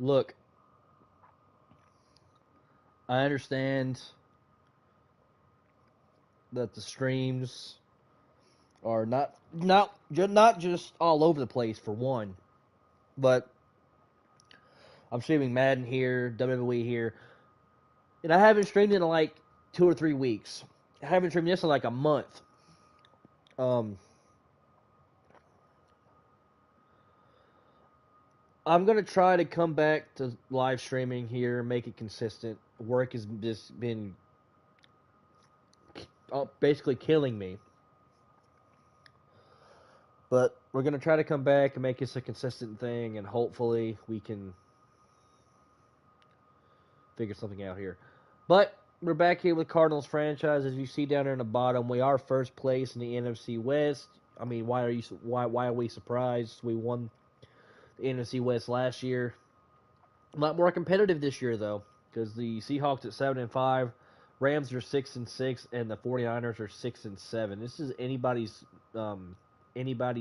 Look, I understand that the streams are not just all over the place for one, but I'm streaming Madden here, WWE here, and I haven't streamed in like 2 or 3 weeks. I haven't streamed this in like a month. Um, I'm gonna try to come back to live streaming here, make it consistent. Work has just been basically killing me, but we're gonna try to come back and make this a consistent thing, and hopefully we can figure something out here. But we're back here with Cardinals franchise. As you see down there in the bottom, we are first place in the NFC West. I mean, why are we surprised? We won the NFC West last year. A lot more competitive this year though, because the Seahawks at 7-5, Rams are 6-6, and the 49ers are 6-7. This is anybody's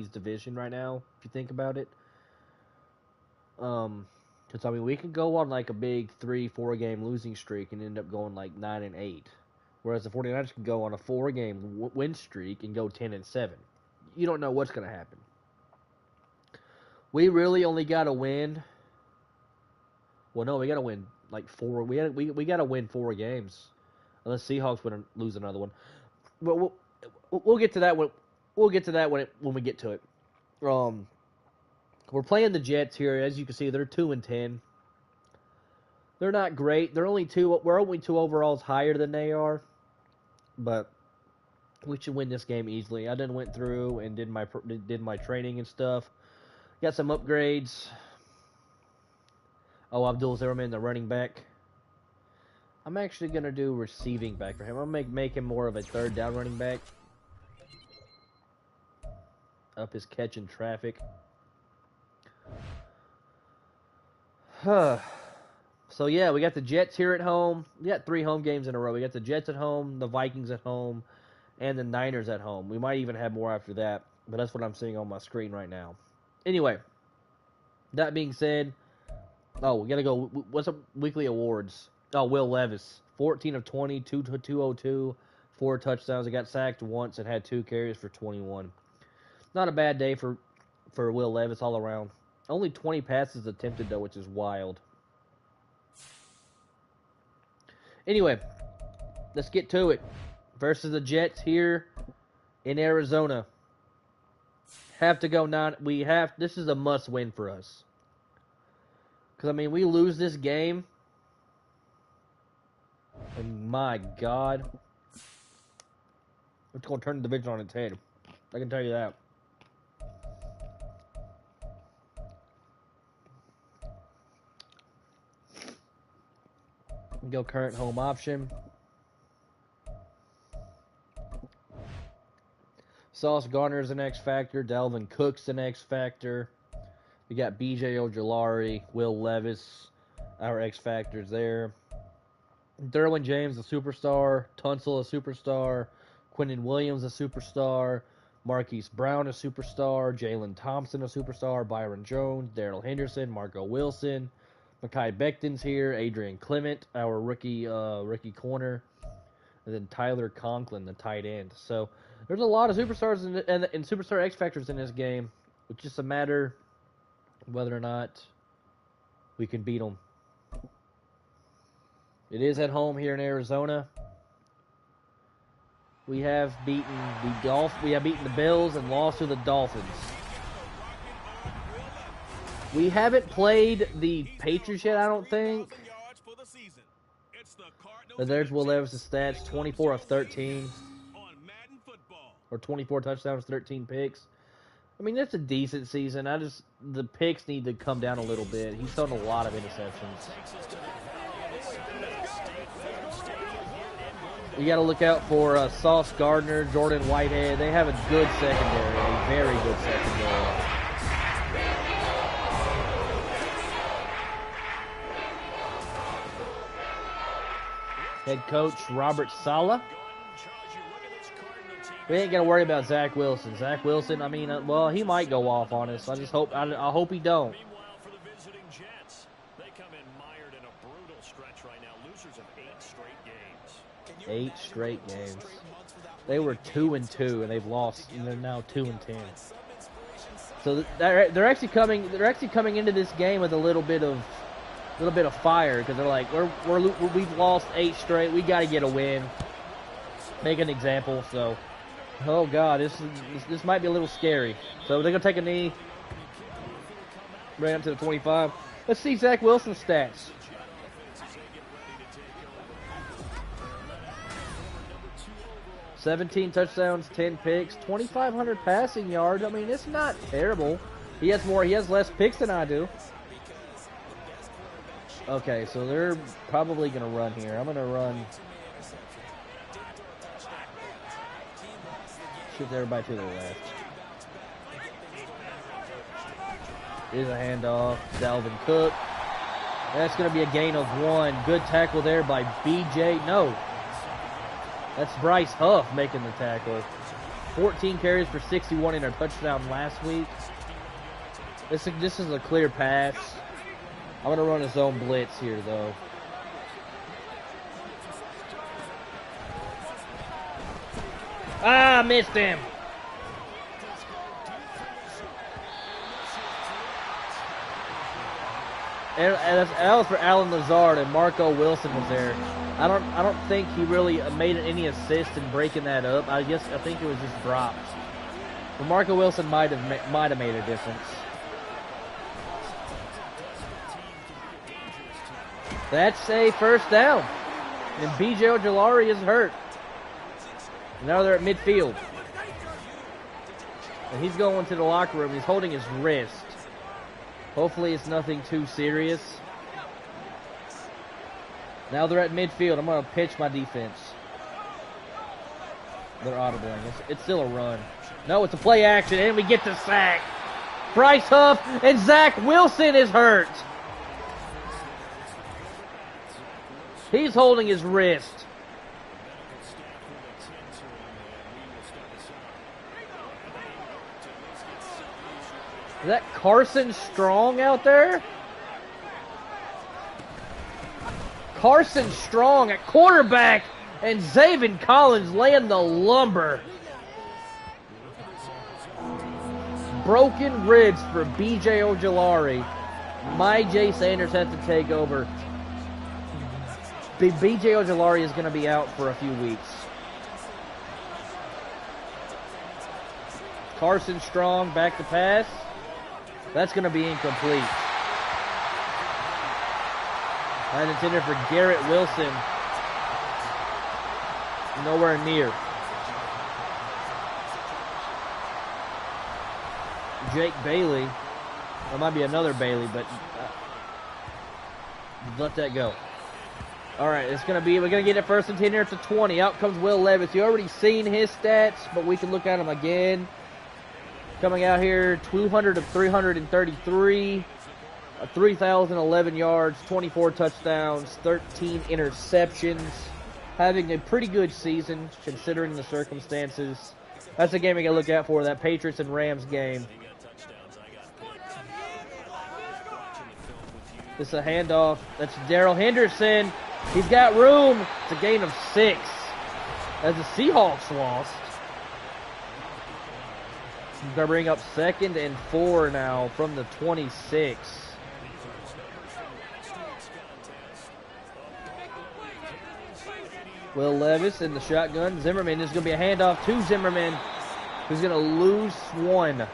division right now, if you think about it. Because I mean, we could go on like a big 3-4 game losing streak and end up going like 9-8, whereas the 49ers can go on a 4 game win streak and go 10-7. You don't know what's going to happen. We really only got to win. Well, no, we got to win like four. We got to win 4 games, unless Seahawks lose another one. But we'll get to that when we get to it. We're playing the Jets here. As you can see, they're 2-10. They're not great. We're only 2 overalls higher than they are, but we should win this game easily. I then went through and did my training and stuff. Got some upgrades. Oh, Abdul Zimmerman, the running back. I'm actually gonna do receiving back for him. I'm gonna make him more of a third down running back. Up his catch in traffic. So yeah, we got the Jets here at home. We got 3 home games in a row. We got the Jets at home, the Vikings at home, and the Niners at home. We might even have more after that, but that's what I'm seeing on my screen right now. Anyway, that being said, we gotta go. What's up? Weekly awards. Oh, Will Levis, 14 of 20, 202, 4 touchdowns. He got sacked once and had 2 carries for 21. Not a bad day for Will Levis all around. Only 20 passes attempted though, which is wild. Anyway, let's get to it. Versus the Jets here in Arizona. Have to go 9. This is a must win for us. Because, I mean, we lose this game. And my God. It's going to turn the division on its head. I can tell you that. Go current home option. Sauce Gardner's an X factor. Dalvin Cook's an X factor. We got B.J. Ojolari, Will Levis, our X factors there. Derwin James, a superstar. Tunsil, a superstar. Quinnen Williams, a superstar. Marquise Brown, a superstar. Jalen Thompson, a superstar. Byron Jones, Darrell Henderson, Marco Wilson. Mekhi Becton's here. Adrian Clement, our rookie corner. And then Tyler Conklin, the tight end. So there's a lot of superstars and superstar X factors in this game. It's just a matter of whether or not we can beat them. It is at home here in Arizona. We have beaten the Bills and lost to the Dolphins. We haven't played the Patriots yet, I don't think. But there's Will Levis' stats, 24 of 13. Or 24 touchdowns, 13 picks. I mean, that's a decent season. The picks need to come down a little bit. He's thrown a lot of interceptions. You got to look out for Sauce Gardner, Jordan Whitehead. They have a good secondary, a very good secondary. Head coach Robert Saleh. We ain't gonna worry about Zach Wilson. Zach Wilson, I mean, he might go off on us. I hope he don't. They come in mired in a brutal stretch right now. Losers of 8 straight games. 8 straight games. They were 2-2, and they've lost, and they're now 2-10. So they're actually coming into this game with a little bit of fire, because they're like, we've lost 8 straight. We got to get a win, make an example. So, oh god, this might be a little scary. So they're gonna take a knee right up to the 25. Let's see Zach Wilson's stats. 17 touchdowns, 10 picks, 2,500 passing yards. I mean, it's not terrible. He has less picks than I do. Okay, so they're probably going to run here. I'm going to run. Shift everybody to the left. Here's a handoff. Dalvin Cook. That's going to be a gain of 1. Good tackle there by BJ. No. That's Bryce Huff making the tackle. 14 carries for 61 in a touchdown last week. This is a clear pass. I'm going to run a zone blitz here, though. Ah, missed him. That was for Alan Lazard, and Marco Wilson was there. I don't think he really made any assist in breaking that up. I think it was just dropped. But Marco Wilson might have made a difference. That's a first down. And BJ Ojulari is hurt. And now they're at midfield. And he's going to the locker room. He's holding his wrist. Hopefully it's nothing too serious. Now they're at midfield. I'm going to pitch my defense. They're audibling. It's still a run. No, it's a play action, and we get the sack. Bryce Huff and Zach Wilson is hurt. He's holding his wrist. Is that Carson Strong out there? Carson Strong at quarterback, and Zaven Collins laying the lumber. Broken ribs for BJ Ojulari. My Jay Sanders has to take over. BJ Ojulari is going to be out for a few weeks. Carson Strong back to pass. That's going to be incomplete. That intended for Garrett Wilson. Nowhere near. Jake Bailey. There might be another Bailey, but let that go. All right, we're going to get it first and 10 here at the 20. Out comes Will Levis. You already seen his stats, but we can look at him again. Coming out here, 200 of 333, 3,011 yards, 24 touchdowns, 13 interceptions. Having a pretty good season considering the circumstances. That's a game we got to look out for, that Patriots and Rams game. This is a handoff. That's Darrell Henderson. He's got room. It's a gain of 6 as the Seahawks lost. He's going to bring up 2nd and 4 now from the 26. Will Levis in the shotgun. Zimmerman is going to be a handoff to Zimmerman, who's going to lose 1.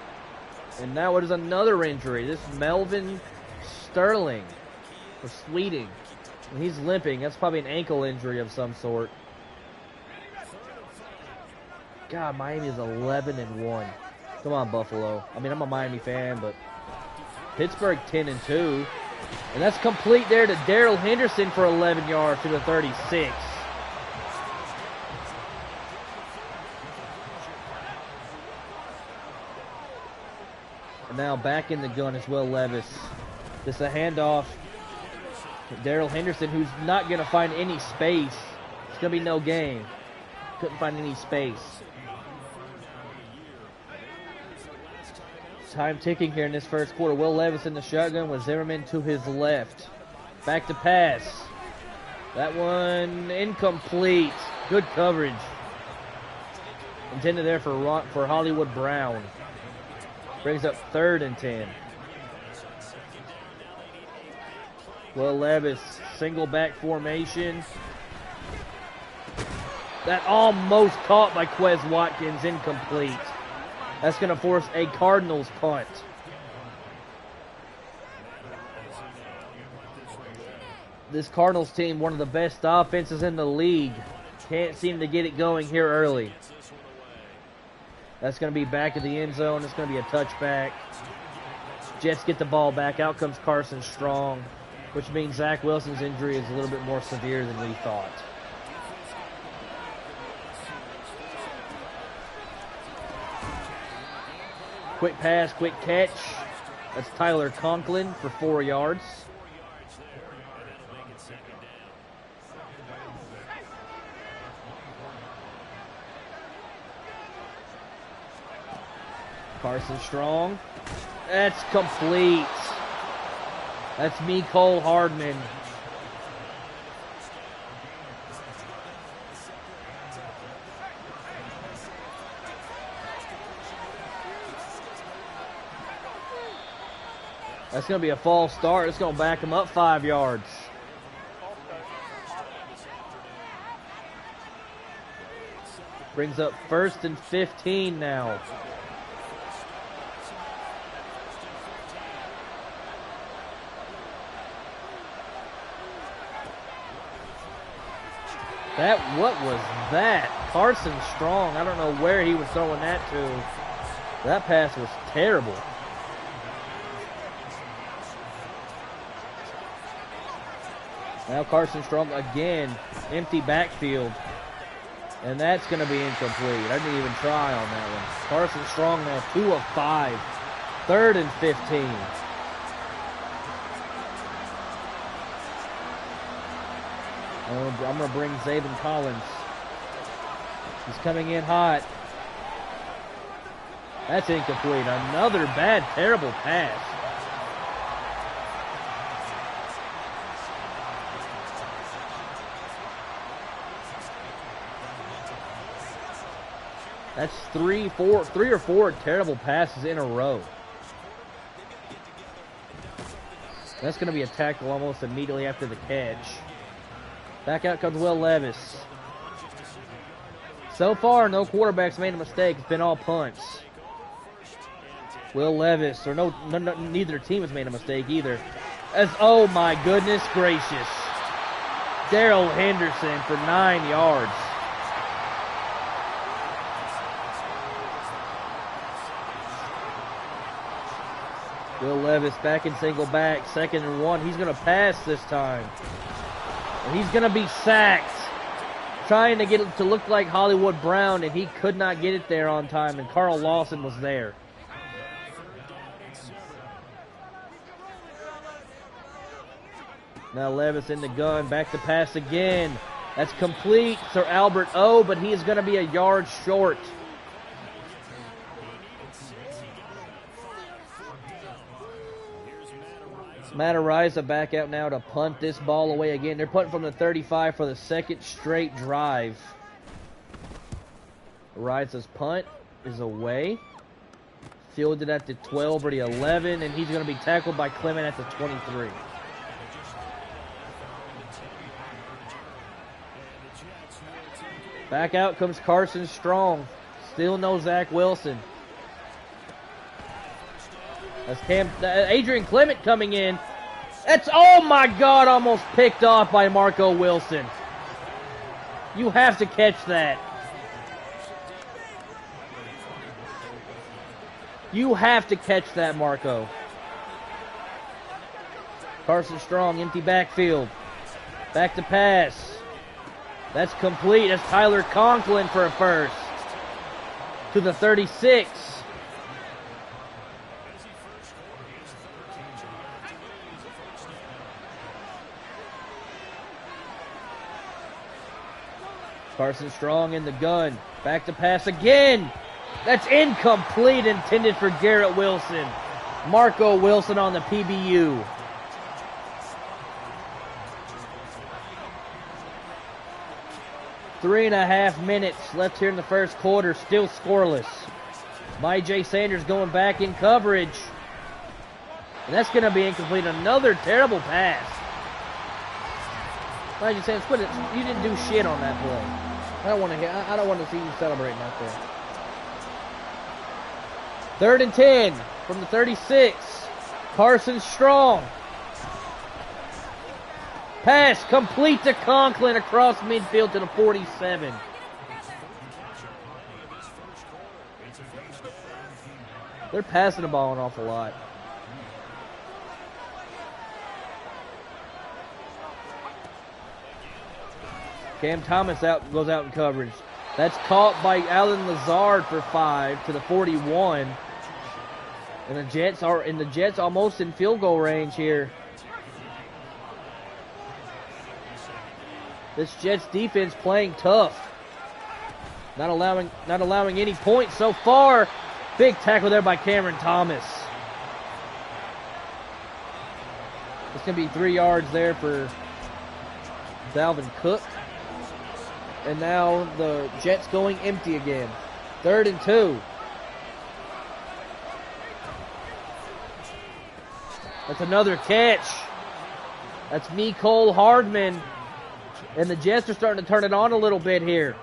And now it is another injury. This is Melvin Sterling or Sweeting. And he's limping. That's probably an ankle injury of some sort. God, Miami is 11-1. Come on, Buffalo. I mean, I'm a Miami fan, but Pittsburgh 10-2. And that's complete there to Darrell Henderson for 11 yards to the 36. And now back in the gun is Will Levis. Just a handoff. Darrell Henderson, who's not going to find any space. It's going to be no gain. Couldn't find any space. Time ticking here in this first quarter. Will Levis in the shotgun with Zimmerman to his left. Back to pass. That one incomplete. Good coverage. Intended there for Hollywood Brown. Brings up 3rd and 10. Will Levis, single back formation. That almost caught by Quez Watkins, incomplete. That's going to force a Cardinals punt. This Cardinals team, one of the best offenses in the league, can't seem to get it going here early. That's going to be back of the end zone. It's going to be a touchback. Jets get the ball back. Out comes Carson Strong, which means Zach Wilson's injury is a little bit more severe than we thought. Quick pass, quick catch. That's Tyler Conklin for 4 yards. Carson Strong. That's complete. That's Mecole Hardman. That's going to be a false start. It's going to back him up 5 yards. Brings up 1st and 15 now. What was that? Carson Strong, I don't know where he was throwing that to. That pass was terrible. Now Carson Strong again, empty backfield. And that's going to be incomplete. I didn't even try on that one. Carson Strong now 2 of 5. 3rd and 15. I'm going to bring Zaven Collins. He's coming in hot. That's incomplete. Another bad, terrible pass. That's three or four terrible passes in a row. That's going to be a tackle almost immediately after the catch. Back out comes Will Levis. So far, no quarterback's made a mistake. It's been all punts. Will Levis, or neither team has made a mistake either. Oh my goodness gracious. Darrell Henderson for 9 yards. Will Levis back in single back, 2nd and 1. He's going to pass this time. And he's going to be sacked. Trying to get it to look like Hollywood Brown, and he could not get it there on time, and Carl Lawson was there. Now Levis in the gun, back to pass again. That's complete, Sir Albert O, but he is going to be a yard short. Matt Ariza back out now to punt this ball away again. They're punting from the 35 for the 2nd straight drive. Ariza's punt is away. Fielded at the 12 or the 11, and he's going to be tackled by Clement at the 23. Back out comes Carson Strong. Still no Zach Wilson. That's Adrian Clement coming in. That's, oh my God, almost picked off by Marco Wilson. You have to catch that. You have to catch that, Marco. Carson Strong, empty backfield. Back to pass. That's complete. That's Tyler Conklin for a first. To the 36. Carson Strong in the gun. Back to pass again. That's incomplete, intended for Garrett Wilson. Marco Wilson on the PBU. 3.5 minutes left here in the first quarter, still scoreless. J. Sanders going back in coverage. And that's going to be incomplete. Another terrible pass. J. Sanders, quit it. You didn't do shit on that play. I don't want to see you celebrating out there. 3rd and 10 from the 36. Carson Strong. Pass complete to Conklin across midfield to the 47. They're passing the ball an awful lot. Cam Thomas goes out in coverage. That's caught by Alan Lazard for 5 to the 41. And the Jets almost in field goal range here. This Jets defense playing tough. Not allowing any points so far. Big tackle there by Cameron Thomas. It's going to be 3 yards there for Dalvin Cook. And now the Jets going empty again. 3rd and 2. That's another catch. That's Mecole Hardman. And the Jets are starting to turn it on a little bit here.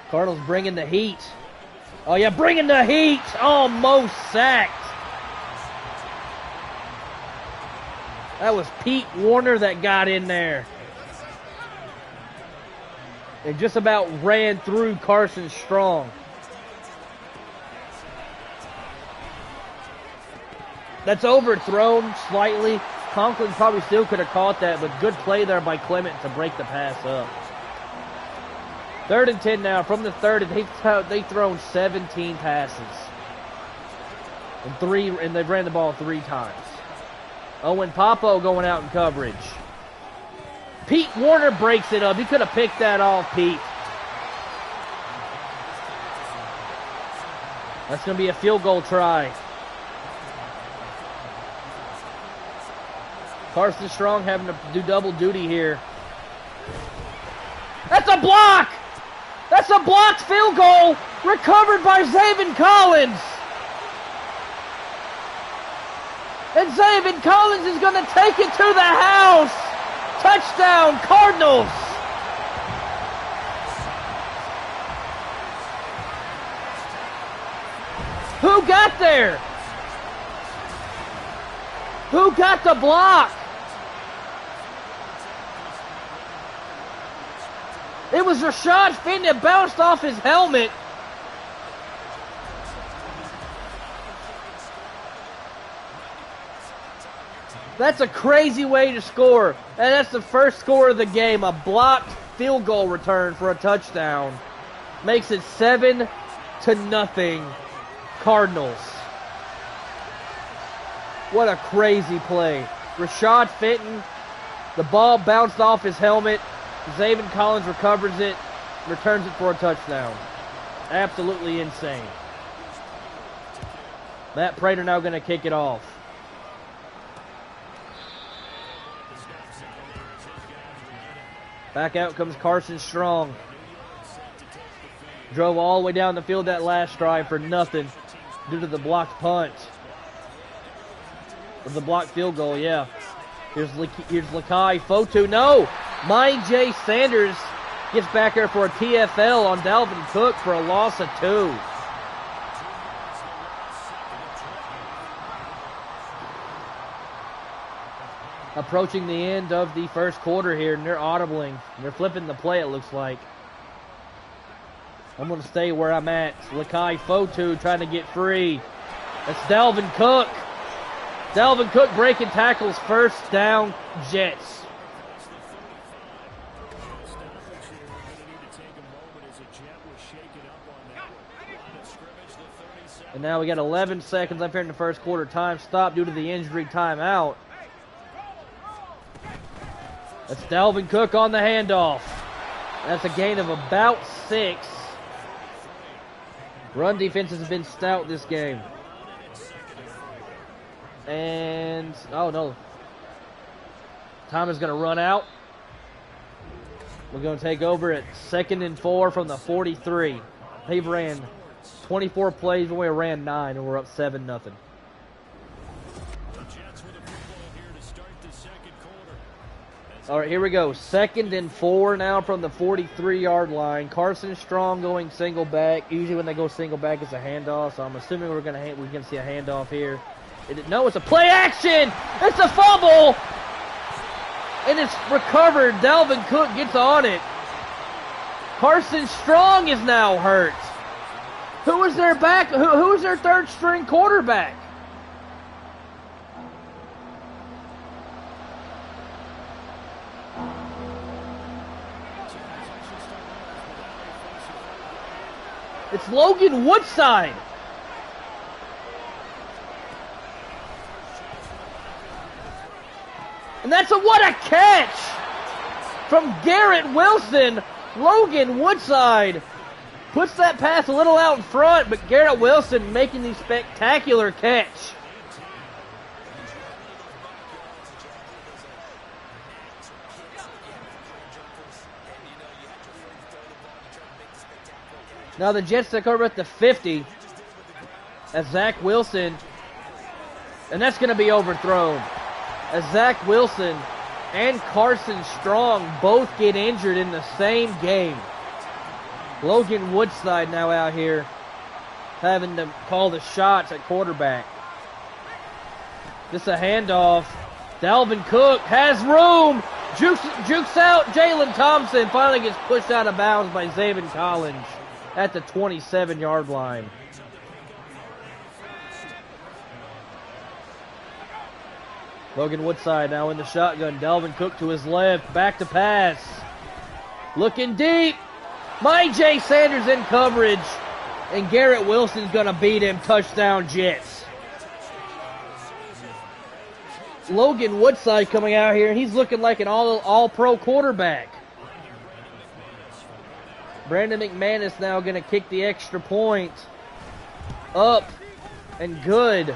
Cardinals bringing the heat. Oh, yeah, bringing the heat. Almost sacked. That was Pete Warner that got in there. And just about ran through Carson Strong. That's overthrown slightly. Conklin probably still could have caught that, but good play there by Clement to break the pass up. 3rd and 10 now from the 30. They've thrown 17 passes. And they've ran the ball 3 times. Owen Papo going out in coverage. Pete Warner breaks it up. He could have picked that off, Pete. That's going to be a field goal try. Carson Strong having to do double duty here. That's a block! That's a blocked field goal! Recovered by Zaven Collins! And Zaven Collins is going to take it to the house! Touchdown, Cardinals! Who got there? Who got the block? It was Rashad Fenton that bounced off his helmet. That's a crazy way to score. And that's the first score of the game. A blocked field goal return for a touchdown. Makes it 7-0 Cardinals. What a crazy play. Rashad Fenton, the ball bounced off his helmet. Zaven Collins recovers it, returns it for a touchdown. Absolutely insane. Matt Prater now going to kick it off. Back out comes Carson Strong. Drove all the way down the field that last drive for nothing due to the blocked punt. Or the blocked field goal, yeah. Here's Lakai Fotu. No! J. Sanders gets back there for a TFL on Dalvin Cook for a loss of 2. Approaching the end of the first quarter here, and they're audibling. They're flipping the play, it looks like. I'm going to stay where I'm at. Lakai Fotu trying to get free. That's Dalvin Cook. Dalvin Cook breaking tackles, first down, Jets. And now we got 11 seconds up here in the first quarter. Time stopped due to the injury timeout. That's Dalvin Cook on the handoff. That's a gain of about 6. Run defenses have been stout this game. And, oh no. Time is going to run out. We're going to take over at 2nd and 4 from the 43. They've ran 24 plays, we ran 9, and we're up 7-0. All right, here we go. 2nd and 4 now from the 43-yard line. Carson Strong going single back. Usually when they go single back, it's a handoff, so I'm assuming we're going to see a handoff here. No, it's a play action. It's a fumble. And it's recovered. Dalvin Cook gets on it. Carson Strong is now hurt. Who is their back? Who is their third string quarterback? It's Logan Woodside. And what a catch from Garrett Wilson. Logan Woodside puts that pass a little out in front, but Garrett Wilson making the spectacular catch. Now the Jets take over at the 50 as Zach Wilson, and that's going to be overthrown. As Zach Wilson and Carson Strong both get injured in the same game. Logan Woodside now out here having to call the shots at quarterback. This is a handoff. Dalvin Cook has room. Jukes out. Jalen Thompson finally gets pushed out of bounds by Zaven Collins at the 27-yard line. Logan Woodside now in the shotgun. Dalvin Cook to his left. Back to pass. Looking deep. J. Sanders in coverage. And Garrett Wilson's going to beat him. Touchdown Jets. Logan Woodside coming out here. He's looking like an all-pro quarterback. Brandon McManus now going to kick the extra point. Up and good.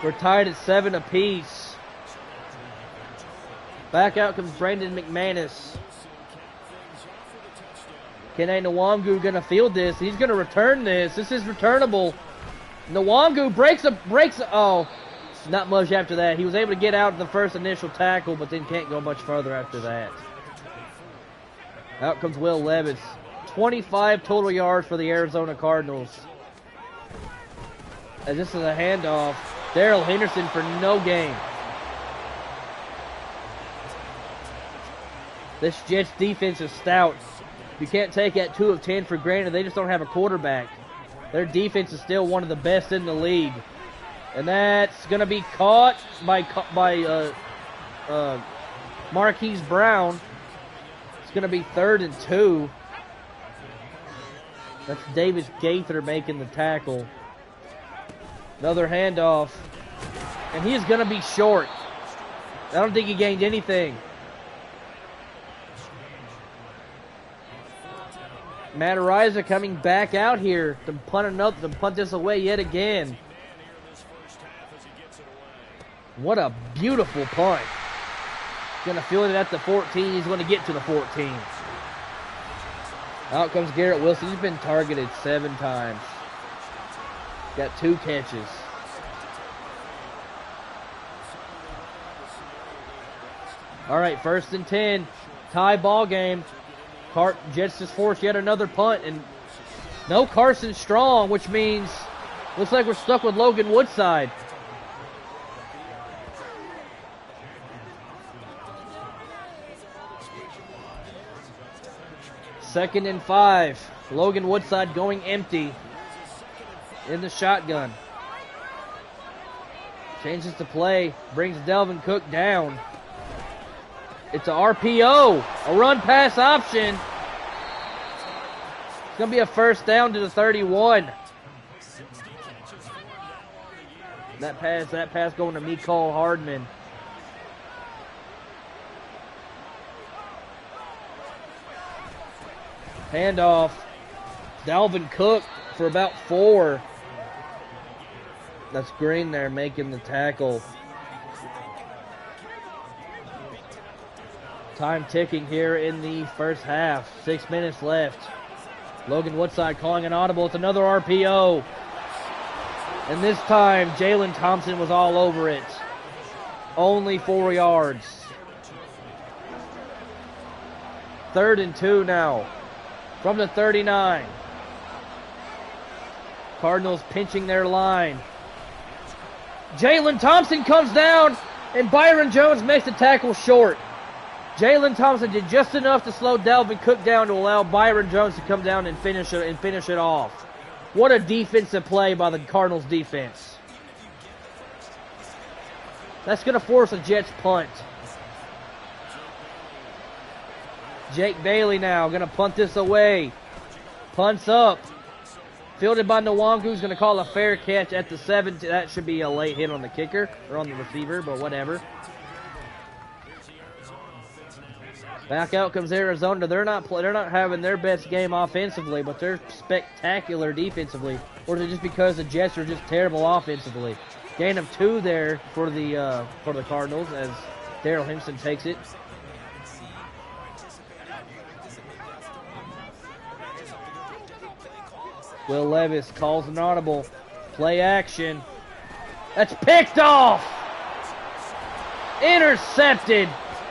We're tied at 7 apiece. Back out comes Brandon McManus. Kene Nwangwu going to field this. He's going to return this. This is returnable. Nwangwu breaks. Oh, not much after that. He was able to get out of the first initial tackle, but then can't go much further after that. Out comes Will Levis. 25 total yards for the Arizona Cardinals. As this is a handoff. Darrell Henderson for no gain. This Jets defense is stout. You can't take that 2 of 10 for granted. They just don't have a quarterback. Their defense is still one of the best in the league. And that's going to be caught by Marquise Brown. It's going to be 3rd and 2. That's Davis Gaither making the tackle. Another handoff. And he's going to be short. I don't think he gained anything. Matt Ariza coming back out here to punt this away yet again. What a beautiful punt. Going to field it at the 14. He's going to get to the 14. Out comes Garrett Wilson. He's been targeted 7 times. Got 2 catches. All right, 1st and 10. Tie ball game. Jets just forced yet another punt. And no Carson Strong, which means looks like we're stuck with Logan Woodside. Second and 5. Logan Woodside going empty in the shotgun. Changes the play. Brings Dalvin Cook down. It's a RPO. A run pass option. It's going to be a first down to the 31. That pass going to Mecole Hardman. Handoff. Dalvin Cook for about 4. That's Green there making the tackle. Time ticking here in the first half. 6 minutes left. Logan Woodside calling an audible. It's another RPO. And this time, Jalen Thompson was all over it. Only 4 yards. 3rd and 2 now. From the 39. Cardinals pinching their line. Jalen Thompson comes down, and Byron Jones makes the tackle short. Jalen Thompson did just enough to slow Dalvin Cook down to allow Byron Jones to come down and finish it off. What a defensive play by the Cardinals defense. That's going to force a Jets punt. Jake Bailey now going to punt this away. Punts up. Fielded by Nwangu, who's going to call a fair catch at the 7. That should be a late hit on the kicker or on the receiver, but whatever. Back out comes Arizona. They're not having their best game offensively, but they're spectacular defensively. Or is it just because the Jets are just terrible offensively? Gain of 2 there for the Cardinals as Darrell Henderson takes it. Will Levis calls an audible. Play action. That's picked off. Intercepted.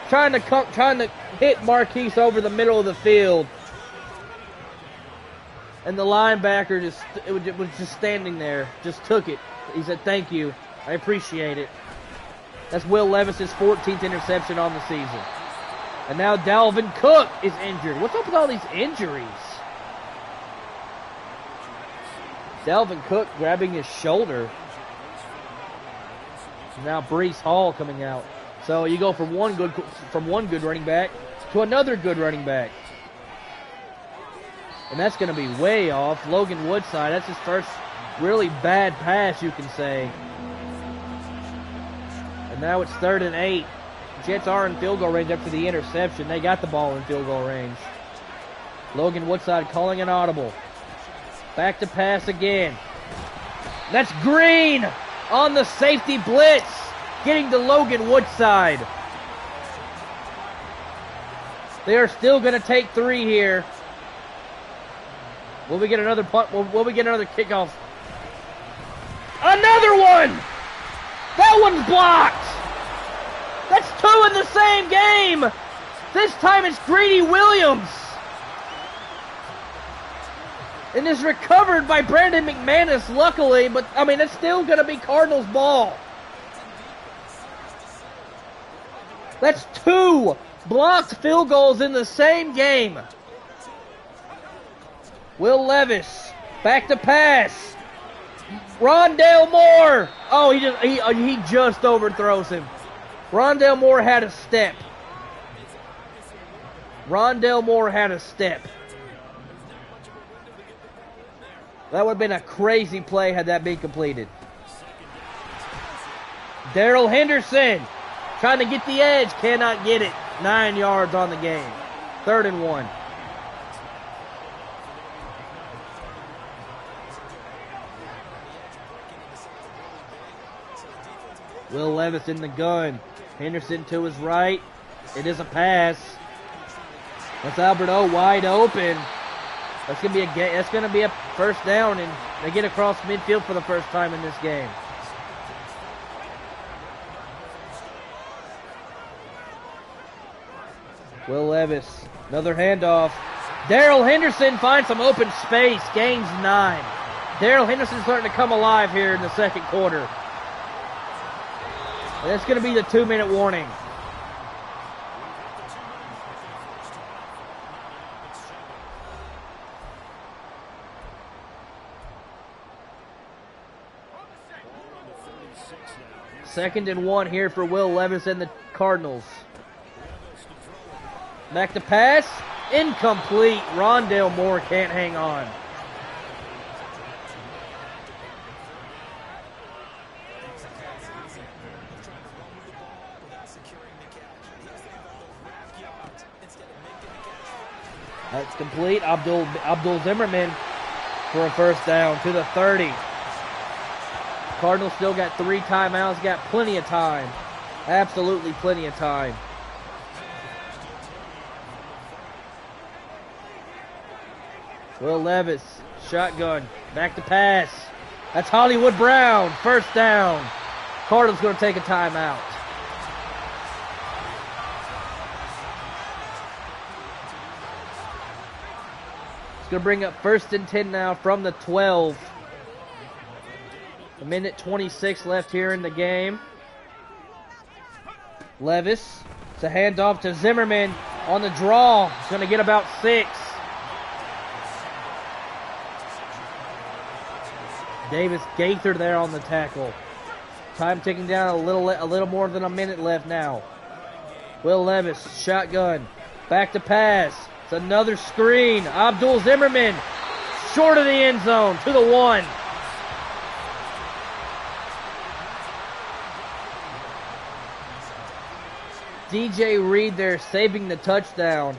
Trying to hit Marquise over the middle of the field. And the linebacker was just standing there. Just took it. He said, "Thank you. I appreciate it." That's Will Levis's 14th interception on the season. And now Dalvin Cook is injured. What's up with all these injuries? Dalvin Cook grabbing his shoulder. Now Breece Hall coming out. So you go from one good running back to another good running back. And that's going to be way off. Logan Woodside, that's his first really bad pass, you can say. And now it's 3rd and 8. Jets are in field goal range after the interception. They got the ball in field goal range. Logan Woodside calling an audible. Back to pass again. That's Green on the safety blitz, getting to Logan Woodside. They are still going to take 3 here. Will we get another punt? Will we get another kickoff? Another one! That one's blocked! That's 2 in the same game! This time it's Greedy Williams! And is recovered by Brandon McManus, luckily, but, I mean, it's still going to be Cardinals ball. That's 2 blocked field goals in the same game. Will Levis, back to pass. Rondale Moore. Oh, he just overthrows him. Rondale Moore had a step. Rondale Moore had a step. That would have been a crazy play had that been completed. Darrell Henderson trying to get the edge. Cannot get it. 9 yards on the game. 3rd and 1. Will Levis in the gun. Henderson to his right. It is a pass. That's Albert O wide open. That's gonna be a first down, and they get across midfield for the first time in this game. Will Levis, another handoff. Darrell Henderson finds some open space, gains 9. Darrell Henderson's starting to come alive here in the second quarter. And that's going to be the 2-minute warning. Second and 1 here for Will Levis and the Cardinals. Back to pass. Incomplete. Rondale Moore can't hang on. That's complete. Abdul Zimmerman for a first down to the 30. Cardinals still got 3 timeouts, got plenty of time. Absolutely plenty of time. Will Levis, shotgun, back to pass. That's Hollywood Brown, first down. Cardinals going to take a timeout. It's going to bring up 1st and 10 now from the 12. A minute 26 left here in the game. Levis, it's a handoff to Zimmerman on the draw. He's going to get about 6. Davis Gaither there on the tackle. Time ticking down, a little more than a minute left now. Will Levis, shotgun, back to pass. It's another screen. Abdul Zimmerman, short of the end zone, to the 1. DJ Reed there saving the touchdown.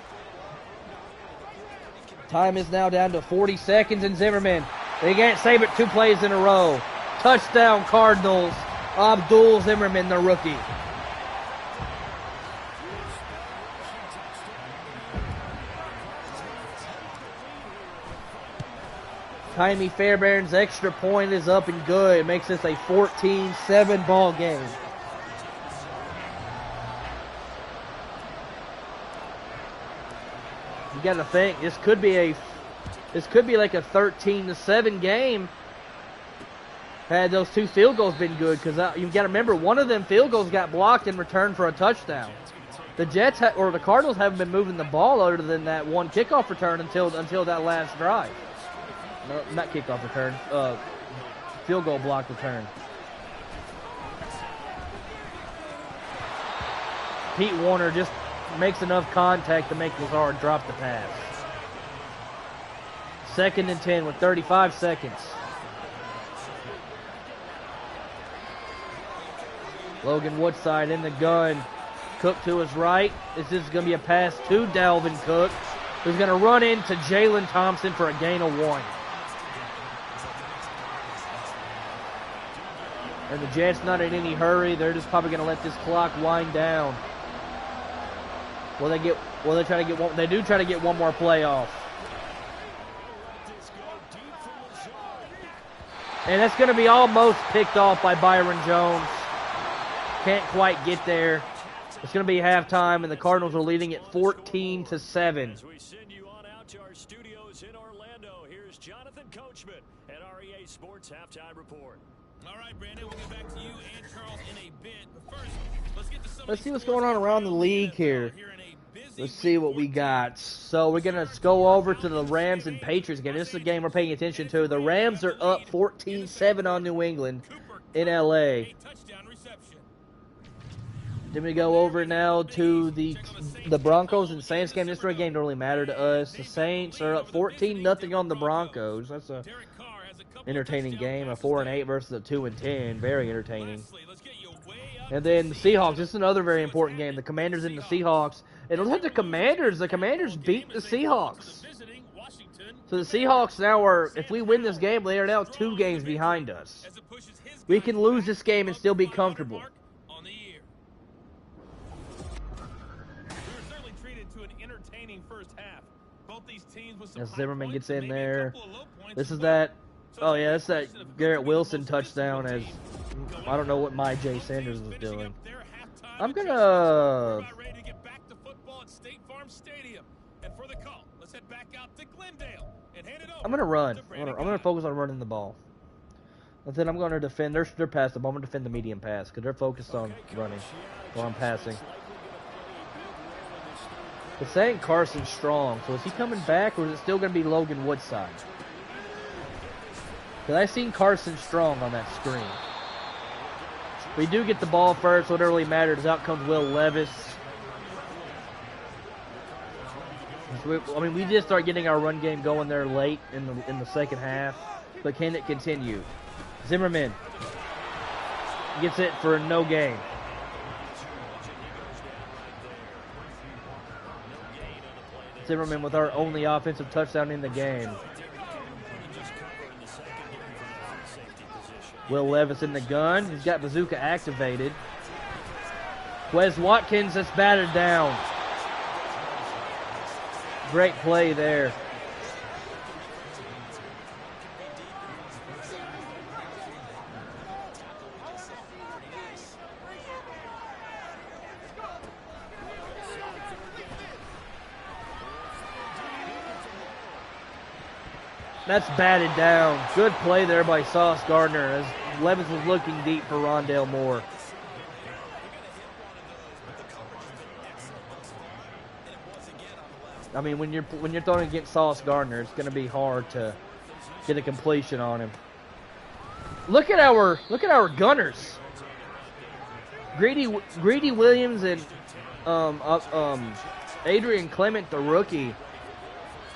Time is now down to 40 seconds, and Zimmerman, they can't save it 2 plays in a row. Touchdown Cardinals. Abdul Zimmerman, the rookie. Jaime Fairbairn's extra point is up and good. It makes this a 14-7 ball game. You got to think this could be like a 13-7 game had those 2 field goals been good, because you got to remember, one of them field goals got blocked in return for a touchdown. The the Cardinals haven't been moving the ball other than that one kickoff return until that last drive. No, not kickoff return. Field goal block return. Pete Warner just makes enough contact to make Lazard drop the pass. 2nd and 10 with 35 seconds. Logan Woodside in the gun. Cook to his right. This is going to be a pass to Dalvin Cook, who's going to run into Jalen Thompson for a gain of 1. And the Jets not in any hurry. They're just probably going to let this clock wind down. Will they try to get one? They do try to get one more play off. And that's going to be almost picked off by Byron Jones. Can't quite get there. It's going to be halftime, and the Cardinals are leading at 14-7. As we send you on out to our studios in Orlando, here's Jonathan Coachman at REA Sports Halftime Report. All right, Brandon, we'll get back to you and Charles in a bit. But first, let's get to some. Let's see what's going on around the league here. Let's see what we got. So we're going to go over to the Rams and Patriots again. This is a game we're paying attention to. The Rams are up 14-7 on New England in L.A. Then we go over now to the Broncos and Saints game. This game don't really matter to us. The Saints are up 14-0 on the Broncos. That's a entertaining game. A 4-8 versus a 2-10. Very entertaining. And then the Seahawks. This is another very important game. The Commanders and the Seahawks. And look at the Commanders. The Commanders beat the Seahawks. So the Seahawks now are, if we win this game, they are now 2 games behind us. We can lose this game and still be comfortable. As Zimmerman gets in there. This is that. Oh, yeah, that's that Garrett Wilson touchdown. As I don't know what my Jay Sanders was doing. I'm going to. I'm going to run. I'm going to focus on running the ball. And then I'm going to defend their pass. I'm going to defend the medium pass because they're focused on running or on passing. It's saying Carson Strong, so is he coming back, or is it still going to be Logan Woodside? Because I seen Carson Strong on that screen. We do get the ball first, so it doesn't really matter. Out comes Will Levis. So we did start getting our run game going there late in the second half, but can it continue? Zimmerman gets it for no gain. Zimmerman with our only offensive touchdown in the game. Will Levis in the gun. He's got bazooka activated. Wes Watkins that's battered down. Great play there. That's batted down. Good play there by Sauce Gardner as Levis was looking deep for Rondale Moore. I mean, when you're throwing against Sauce Gardner, it's going to be hard to get a completion on him. Look at our gunners. Greedy Williams and Adrian Clement, the rookie,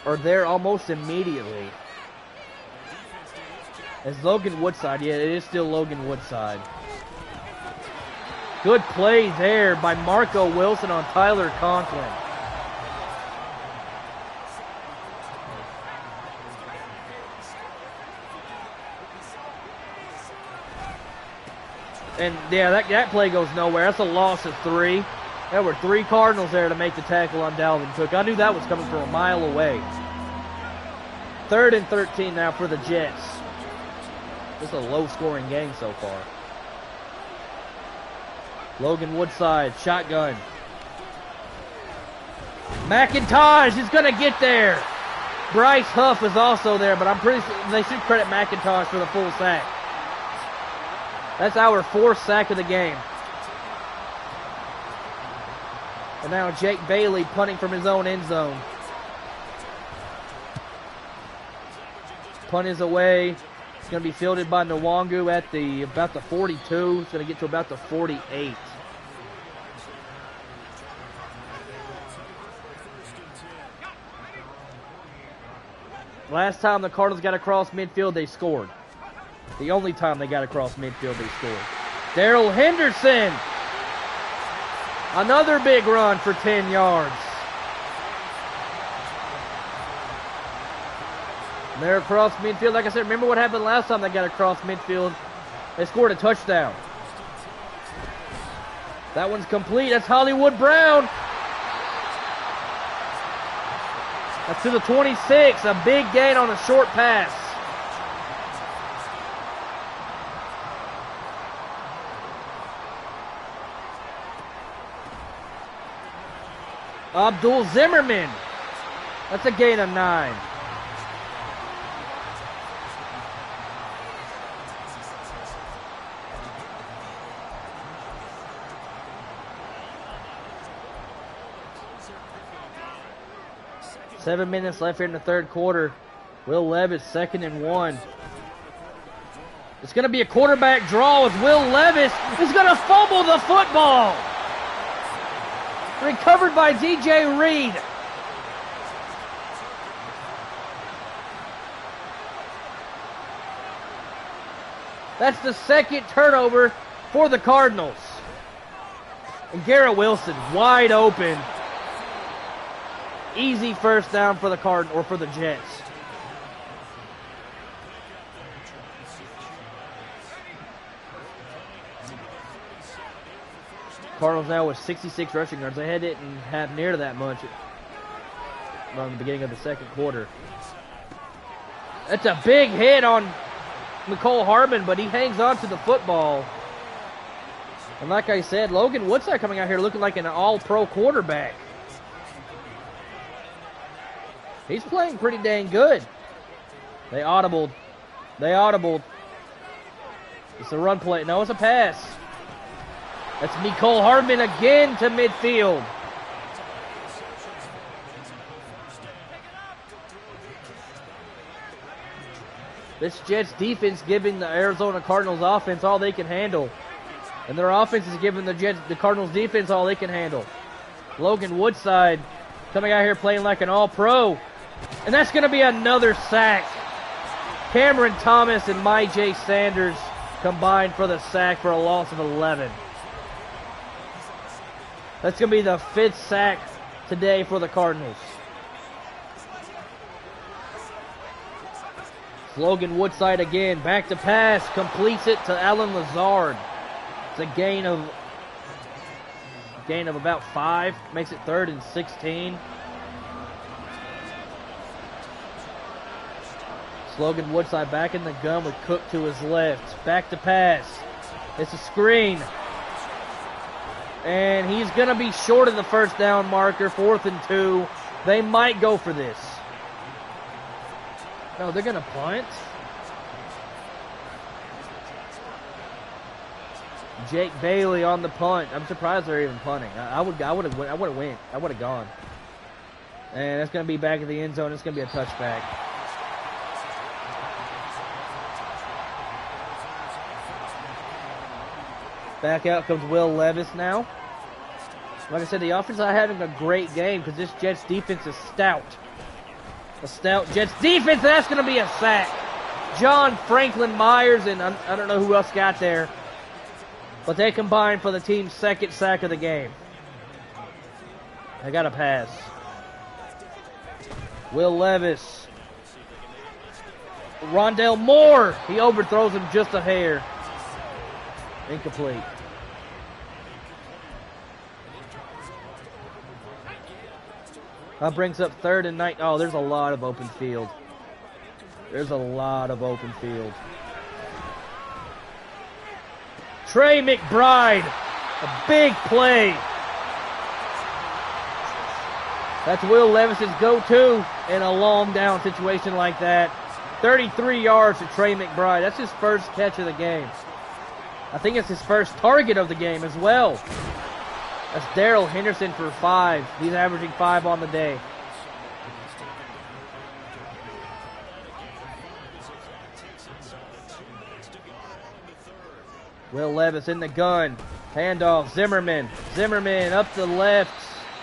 are there almost immediately. As Logan Woodside, yeah, it is still Logan Woodside. Good play there by Marco Wilson on Tyler Conklin. And yeah, that play goes nowhere. That's a loss of 3. There were 3 Cardinals there to make the tackle on Dalvin Cook. I knew that was coming from a mile away. 3rd and 13 now for the Jets. Just a low-scoring game so far. Logan Woodside, shotgun. McIntosh is going to get there. Bryce Huff is also there, but I'm pretty sure they should credit McIntosh for the full sack. That's our 4th sack of the game. And now Jake Bailey punting from his own end zone. Punt is away. It's going to be fielded by Nwangu at about the 42. It's going to get to about the 48. Last time the Cardinals got across midfield, they scored. The only time they got across midfield, they scored. Darrell Henderson. Another big run for 10 yards. And they're across midfield. Like I said, remember what happened last time they got across midfield? They scored a touchdown. That one's complete. That's Hollywood Brown. That's to the 26. A big gain on a short pass. Abdul Zimmerman. That's a gain of 9. Seven minutes left here in the 3rd quarter. Will Levis, 2nd and 1. It's going to be a quarterback draw as Will Levis is going to fumble the football. Recovered by DJ Reed. That's the 2nd turnover for the Cardinals. And Garrett Wilson wide open. Easy first down for the for the Jets. Cardinals now with 66 rushing yards. They didn't have near that much from the beginning of the 2nd quarter. That's a big hit on Mecole Hardman, but he hangs on to the football. And like I said, Logan Woodside coming out here looking like an all-pro quarterback. He's playing pretty dang good. They audibled. It's a run play. No, it's a pass. That's Mecole Hardman again to midfield. This Jets defense giving the Arizona Cardinals offense all they can handle. And their offense is giving the Cardinals defense all they can handle. Logan Woodside coming out here playing like an all-pro. And that's going to be another sack. Cameron Thomas and Myjai Sanders combined for the sack for a loss of 11. That's going to be the 5th sack today for the Cardinals. Logan Woodside again. Back to pass. Completes it to Alan Lazard. It's a gain of about 5. Makes it 3rd and 16. Logan Woodside back in the gun with Cook to his left. Back to pass. It's a screen. And he's going to be short of the first down marker. 4th and 2. They might go for this. No, they're going to punt. Jake Bailey on the punt. I'm surprised they're even punting. I would have went. I would have gone. And that's going to be back in the end zone. It's going to be a touchback. Back out comes Will Levis now. Like I said, the offense is having a great game because this Jets defense is stout. A stout Jets defense, and that's going to be a sack. John Franklin Myers, and I don't know who else got there. But they combined for the team's 2nd sack of the game. They got a pass. Will Levis. Rondell Moore. He overthrows him just a hair. Incomplete. That brings up 3rd and 9. Oh, there's a lot of open field. There's a lot of open field. Trey McBride. A big play. That's Will Levis's go-to in a long down situation like that. 33 yards to Trey McBride. That's his first catch of the game. I think it's his first target of the game as well. That's Darrell Henderson for 5. He's averaging 5 on the day. Will Levis in the gun. Handoff. Zimmerman. Zimmerman up the left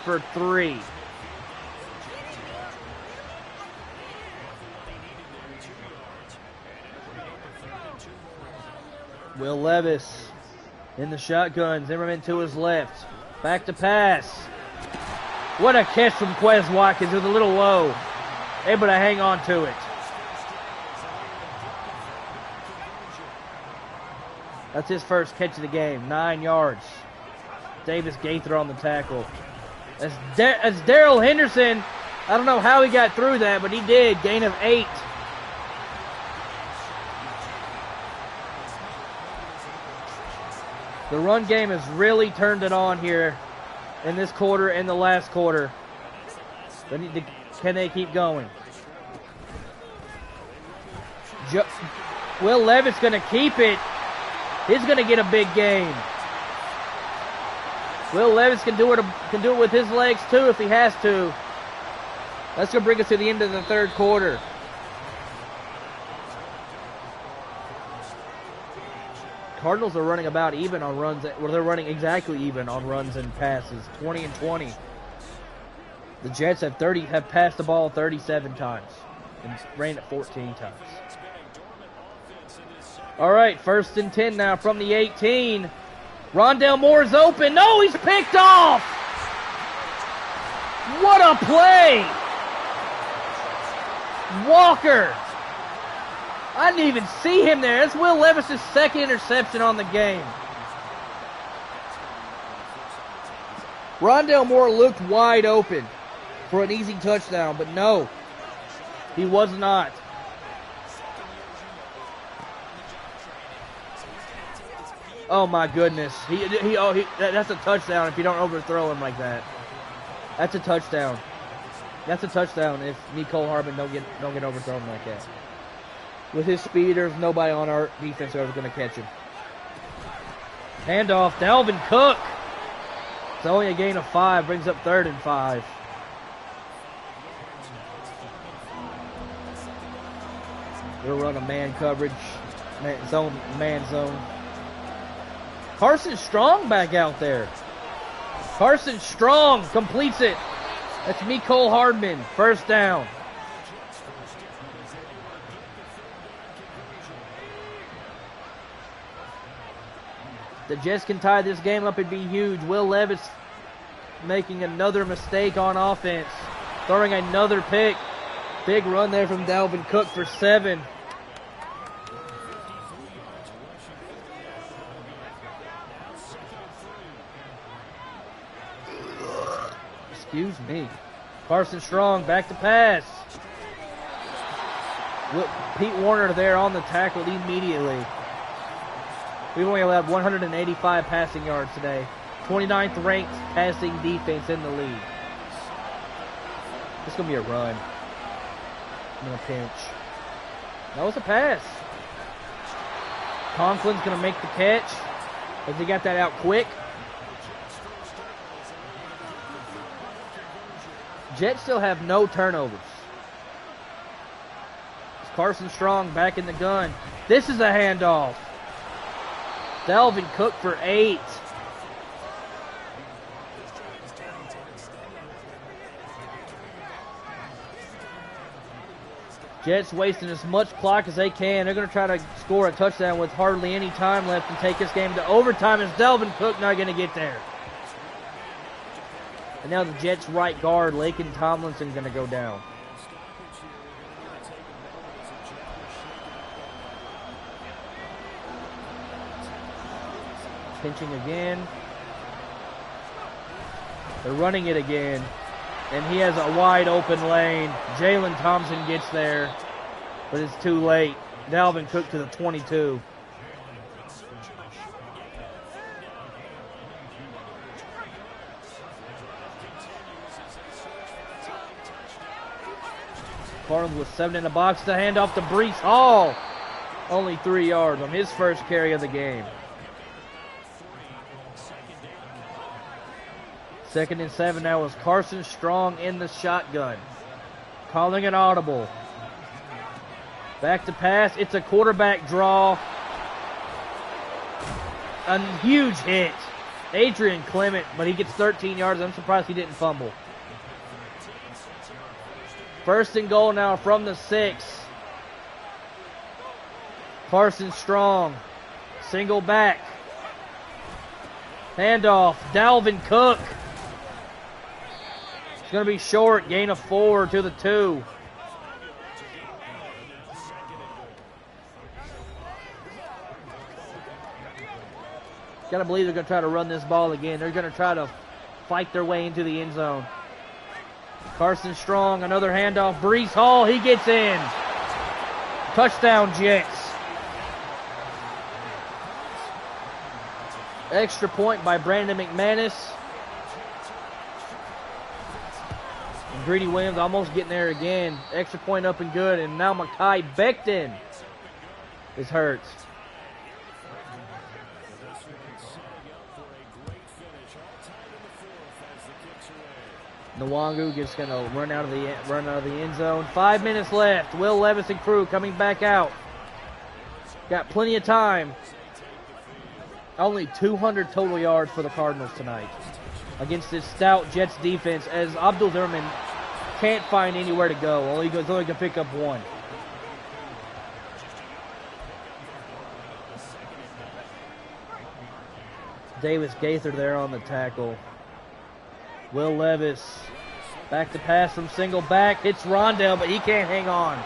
for 3. Will Levis in the shotgun. Zimmerman to his left. Back to pass. What a catch from Quez Watkins. It was a little low. Able to hang on to it. That's his first catch of the game. 9 yards. Davis Gaither on the tackle. That's Darrell Henderson. I don't know how he got through that, but he did. Gain of 8. The run game has really turned it on here in this quarter and the last quarter. Can they keep going? Will Levis going to keep it. He's going to get a big gain. Will Levis can do it with his legs too if he has to. That's going to bring us to the end of the 3rd quarter. Cardinals are running about even on runs. Well, they're running exactly even on runs and passes, 20 and 20. The Jets have passed the ball 37 times and ran it 14 times. All right, 1st and 10 now from the 18. Rondell Moore's open. No, he's picked off. What a play. Walker. I didn't even see him there. That's Will Levis' 2nd interception on the game. Rondell Moore looked wide open for an easy touchdown, but no, he was not. Oh my goodness. That's a touchdown if you don't overthrow him like that. That's a touchdown. That's a touchdown if Nicole Harbin don't get overthrown like that. With his speed, there's nobody on our defense ever going to catch him. Handoff, Dalvin Cook. It's only a gain of 5, brings up 3rd and 5. We'll run a man coverage, man zone. Carson Strong back out there. Carson Strong completes it. That's Nicole Hardman, 1st down. The Jets can tie this game up and be huge. Will Levis making another mistake on offense. Throwing another pick. Big run there from Dalvin Cook for 7. Excuse me. Carson Strong back to pass. Pete Warner there on the tackle immediately. We've only allowed 185 passing yards today. 29th ranked passing defense in the league. It's going to be a run. I'm going to pinch. That was a pass. Conklin's going to make the catch. As he got that out quick. Jets still have no turnovers. It's Carson Strong back in the gun. This is a handoff. Dalvin Cook for 8. Jets wasting as much clock as they can. They're going to try to score a touchdown with hardly any time left and take this game to overtime. Is Dalvin Cook not going to get there? And now the Jets right guard, Laken Tomlinson, going to go down. Pinching again. They're running it again. And he has a wide open lane. Jalen Thompson gets there, but it's too late. Dalvin Cook to the 22. Cardinals with 7 in the box to hand off to Breece Hall. Only 3 yards on his first carry of the game. 2nd and 7 now is Carson Strong in the shotgun. Calling an audible. Back to pass. It's a quarterback draw. A huge hit. Adrian Clement, but he gets 13 yards. I'm surprised he didn't fumble. 1st and goal now from the 6. Carson Strong. Single back. Handoff. Dalvin Cook. It's going to be short. Gain of 4 to the 2. Got to believe they're going to try to run this ball again. They're going to try to fight their way into the end zone. Carson Strong, another handoff. Breece Hall, he gets in. Touchdown, Jets. Extra point by Brandon McManus. And Greedy Williams almost getting there again. Extra point up and good. And now Mekhi Becton is hurt. Nwangu just going to run out of the end zone. 5 minutes left. Will Levis and crew coming back out. Got plenty of time. Only 200 total yards for the Cardinals tonight against this stout Jets defense, as Abdul Zimmerman can't find anywhere to go. Only can pick up 1. Davis Gaither there on the tackle. Will Levis back to pass from single back. Hits Rondell, but he can't hang on.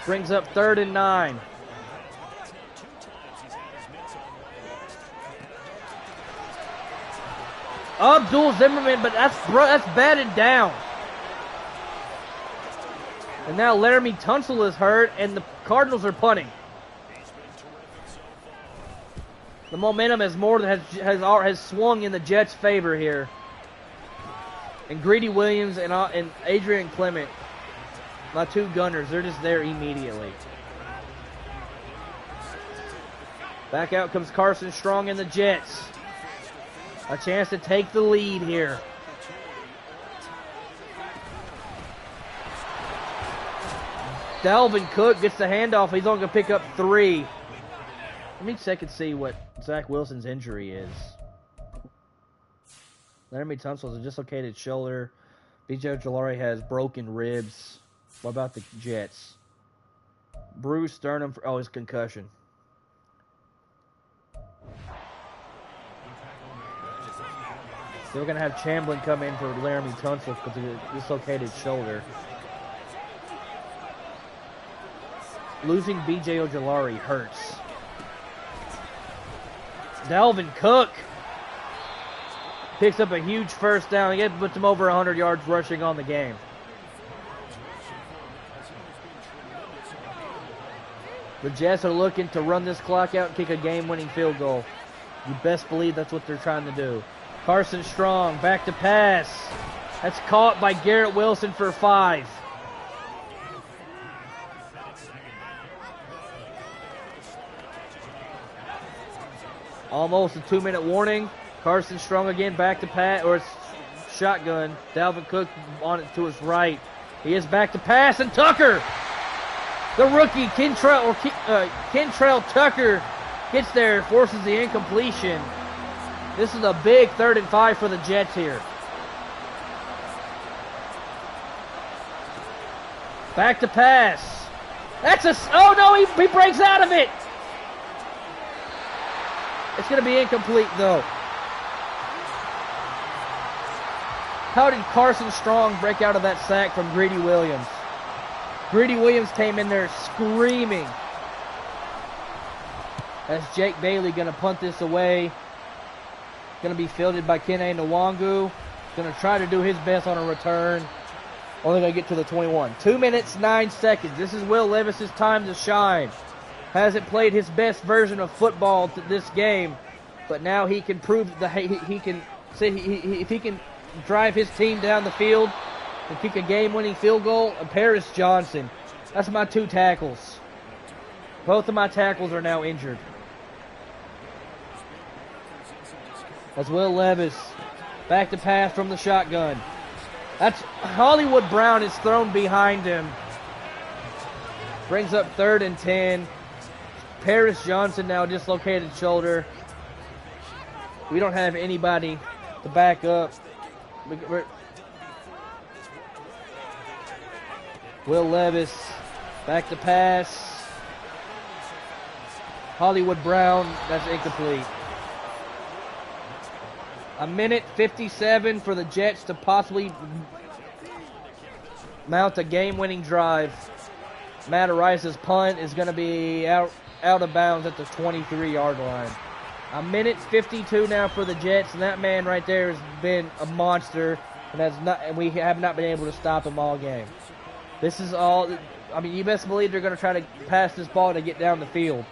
Brings up 3rd and 9. Abdul Zimmerman, but that's batted down. And now Laramie Tunsil is hurt, and the Cardinals are punting. The momentum has swung in the Jets' favor here. And Greedy Williams and Adrian Clement, my 2 gunners, they're just there immediately. Back out comes Carson Strong and the Jets. A chance to take the lead here. Dalvin Cook gets the handoff. He's only going to pick up 3. Let me check and see what Zach Wilson's injury is. Laramie Tunsil has a dislocated shoulder. B.J. Ojolari has broken ribs. What about the Jets? Bruce Sternum for his concussion. So we're going to have Chamblin come in for Laramie Tunsil because of a dislocated shoulder. Losing B.J. Ojolari hurts. Dalvin Cook picks up a huge first down. Again, puts him over 100 yards rushing on the game. The Jets are looking to run this clock out and kick a game-winning field goal. You best believe that's what they're trying to do. Carson Strong, back to pass. That's caught by Garrett Wilson for 5. Almost a 2-minute warning. Carson Strong again, back to pass, or it's shotgun. Dalvin Cook on it to his right. He is back to pass, and Tucker, the rookie, Kentrell Tucker, gets there, forces the incompletion. This is a big 3rd and 5 for the Jets here. Back to pass. Oh no, he breaks out of it. It's going to be incomplete though. How did Carson Strong break out of that sack from Greedy Williams? Greedy Williams came in there screaming. That's Jake Bailey going to punt this away. Going to be fielded by Kene Nwangu. Going to try to do his best on a return. Only going to get to the 21. 2 minutes, 9 seconds. This is Will Levis's time to shine. Hasn't played his best version of football this game, but now he can prove that he can say if he can drive his team down the field and kick a game-winning field goal. Paris Johnson. That's my 2 tackles. Both of my tackles are now injured. That's Will Levis. Back to pass from the shotgun. That's Hollywood Brown is thrown behind him. Brings up 3rd and 10. Paris Johnson now dislocated shoulder. We don't have anybody to back up. Will Levis. Back to pass. Hollywood Brown. That's incomplete. A minute 57 for the Jets to possibly mount a game-winning drive. Matt Rice's punt is going to be out of bounds at the 23-yard line. A minute 52 now for the Jets, and that man right there has been a monster, and we have not been able to stop him all game. This is all. I mean, you best believe they're going to try to pass this ball to get down the field.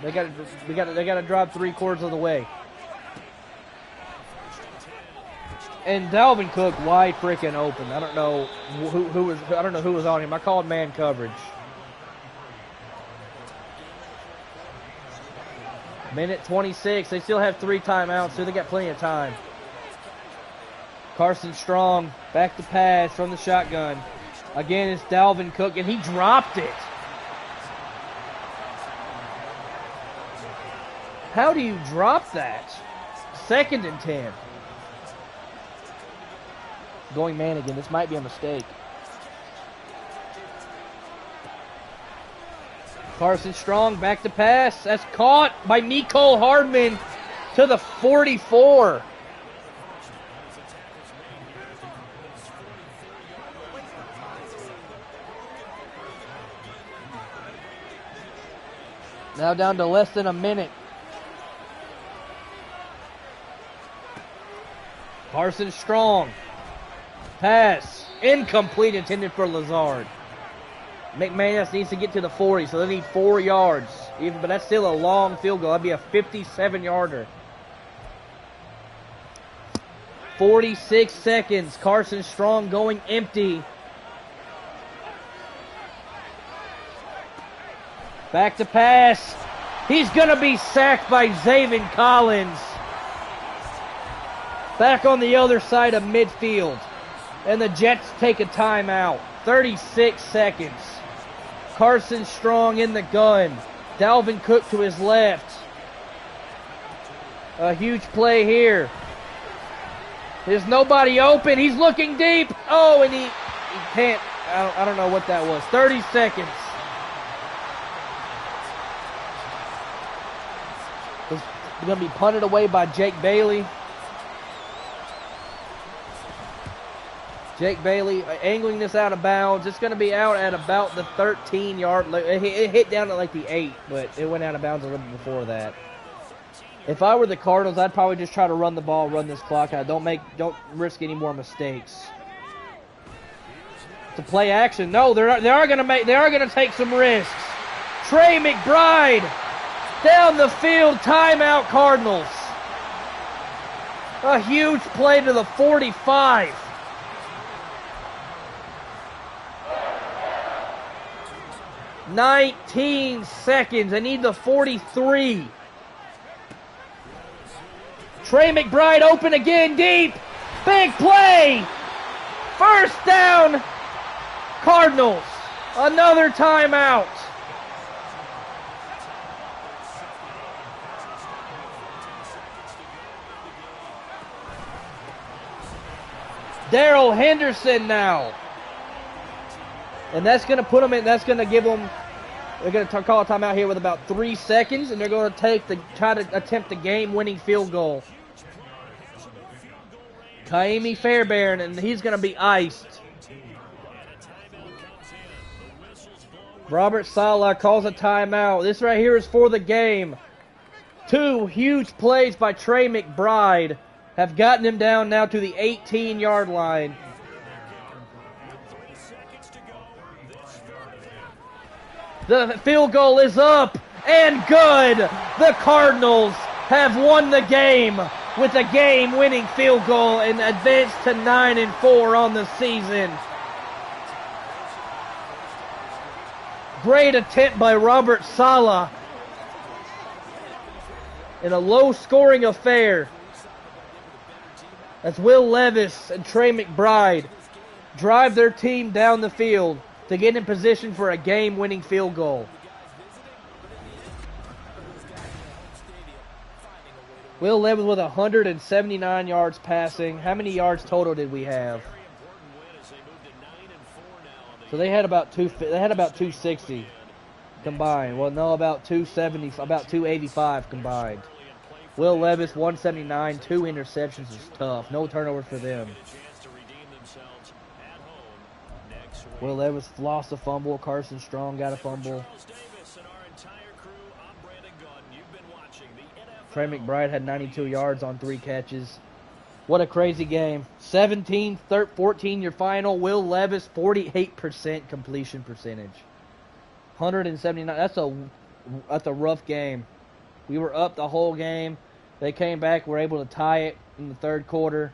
They got to drive 3/4 of the way. And Dalvin Cook wide freaking open. I don't know who was on him. I called man coverage. Minute 26. They still have 3 timeouts, so they got plenty of time. Carson Strong back to pass from the shotgun. Again, it's Dalvin Cook, and he dropped it. How do you drop that? 2nd and 10. Going man again. This might be a mistake. Carson Strong back to pass. That's caught by Mecole Hardman to the 44. Now down to less than a minute. Carson Strong. Pass. Incomplete, intended for Lazard. McManus needs to get to the 40, so they need 4 yards. But that's still a long field goal. That'd be a 57-yarder. 46 seconds. Carson Strong going empty. Back to pass. He's going to be sacked by Zaven Collins. Back on the other side of midfield. And the Jets take a timeout. 36 seconds. Carson Strong in the gun. Dalvin Cook to his left. A huge play here. There's nobody open. He's looking deep. Oh, and he can't. I don't know what that was. 30 seconds. It's going to be punted away by Jake Bailey. Jake Bailey angling this out of bounds. It's going to be out at about the 13-yard line. It hit down at like the 8, but it went out of bounds a little bit before that. If I were the Cardinals, I'd probably just try to run the ball, run this clock out. Don't risk any more mistakes. To play action. No, they are gonna take some risks. Trey McBride down the field, timeout Cardinals. A huge play to the 45. "19 seconds. I need the 43. Trey McBride open again, deep. Big play. First down, Cardinals. Another timeout. Darrell Henderson now. And that's going to put them in, that's going to give them, they're going to call a timeout here with about 3 seconds, and they're going to try to attempt the game-winning field goal. Kaimi Fairbairn, and he's going to be iced. Robert Saleh calls a timeout. This right here is for the game. 2 huge plays by Trey McBride have gotten him down now to the 18-yard line. The field goal is up and good. The Cardinals have won the game with a game-winning field goal and advanced to 9-4 on the season. Great attempt by Robert Saleh in a low-scoring affair as Will Levis and Trey McBride drive their team down the field to get in position for a game-winning field goal. Will Levis with 179 yards passing. How many yards total did we have? So they had about 260 combined. Well, no, about 270, about 285 combined. Will Levis 179, 2 interceptions is tough. No turnovers for them. Will Levis lost a fumble. Carson Strong got a fumble. Trey McBride had 92 yards on 3 catches. What a crazy game. 17-14 your final. Will Levis 48% completion percentage. 179. That's a rough game. We were up the whole game. They came back, were able to tie it in the third quarter.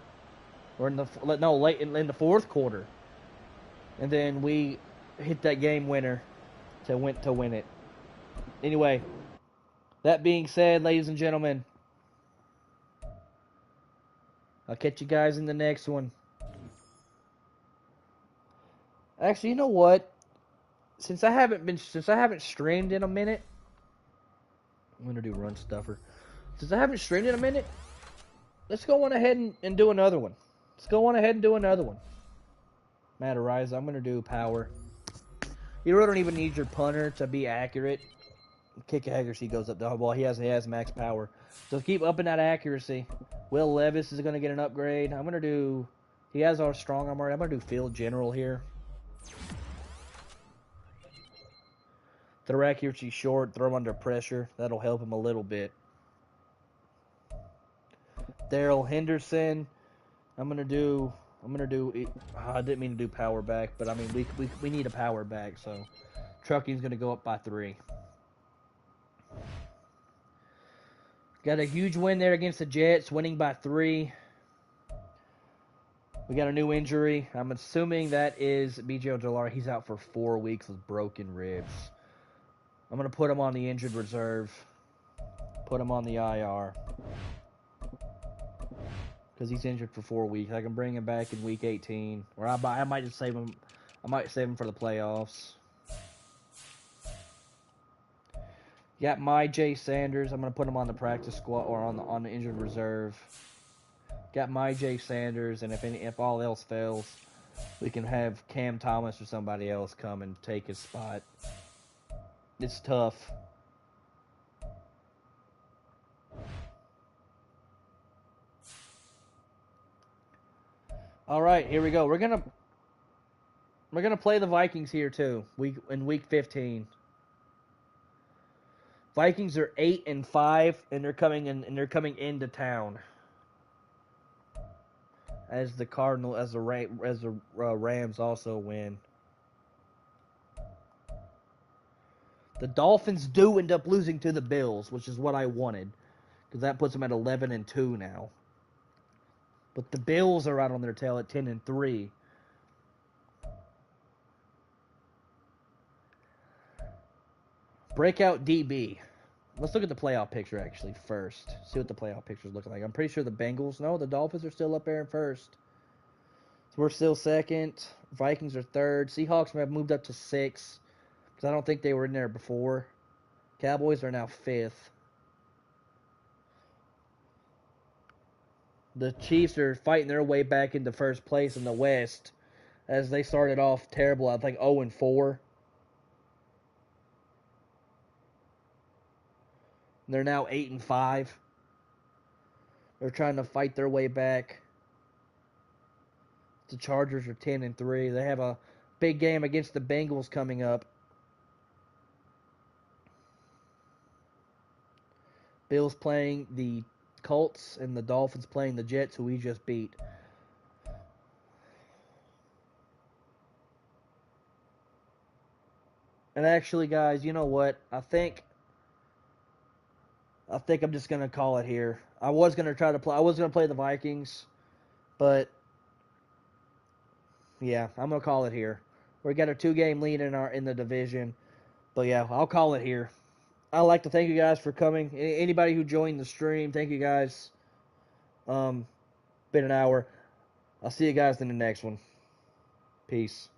Or late in the fourth quarter. And then we hit that game winner to win it. Anyway, that being said, ladies and gentlemen, I'll catch you guys in the next one. Actually, you know what? Since I haven't streamed in a minute, I'm gonna do run stuffer. Since I haven't streamed in a minute, let's go on ahead and do another one. Matt Ariza, I'm gonna do power. You really don't even need your punter to be accurate. Kick accuracy goes up. Well, he has max power. So keep upping that accuracy. Will Levis is going to get an upgrade. He has our strong arm already. I'm going to do field general here. Throw accuracy short, throw him under pressure. That'll help him a little bit. Darrell Henderson. I didn't mean to do power back, but I mean, we need a power back, so trucking's going to go up by 3. Got a huge win there against the Jets, winning by 3. We got a new injury. I'm assuming that is B.J. Ojolari. He's out for 4 weeks with broken ribs. I'm going to put him on the injured reserve. Put him on the IR. Because he's injured for 4 weeks. I can bring him back in week 18. Or I might just save him. I might save him for the playoffs. Got my J. Sanders. I'm going to put him on the practice squad or on the injured reserve. Got my J. Sanders, and if all else fails, we can have Cam Thomas or somebody else come and take his spot. It's tough. All right, here we go. We're gonna play the Vikings here too. In week 15. Vikings are 8-5, and they're coming into town. As the Rams also win. The Dolphins do end up losing to the Bills, which is what I wanted, because that puts them at 11-2 now. But the Bills are out on their tail at 10-3. Breakout DB. Let's look at the playoff picture actually first. See what the playoff picture is looking like. I'm pretty sure the Bengals. No, the Dolphins are still up there in first. So we're still second. Vikings are third. Seahawks have moved up to 6. Because I don't think they were in there before. Cowboys are now 5th. The Chiefs are fighting their way back into first place in the West. As they started off terrible, I think 0-4. They're now 8-5. They're trying to fight their way back. The Chargers are 10-3. They have a big game against the Bengals coming up. Bills playing the Colts and the Dolphins playing the Jets, who we just beat. And actually, guys, you know what? I think I'm just gonna call it here. I was gonna play the Vikings, but yeah, I'm gonna call it here. We got a 2-game lead in the division, but yeah, I'll call it here. I'd like to thank you guys for coming. Anybody who joined the stream, thank you guys. Been an hour. I'll see you guys in the next one. Peace.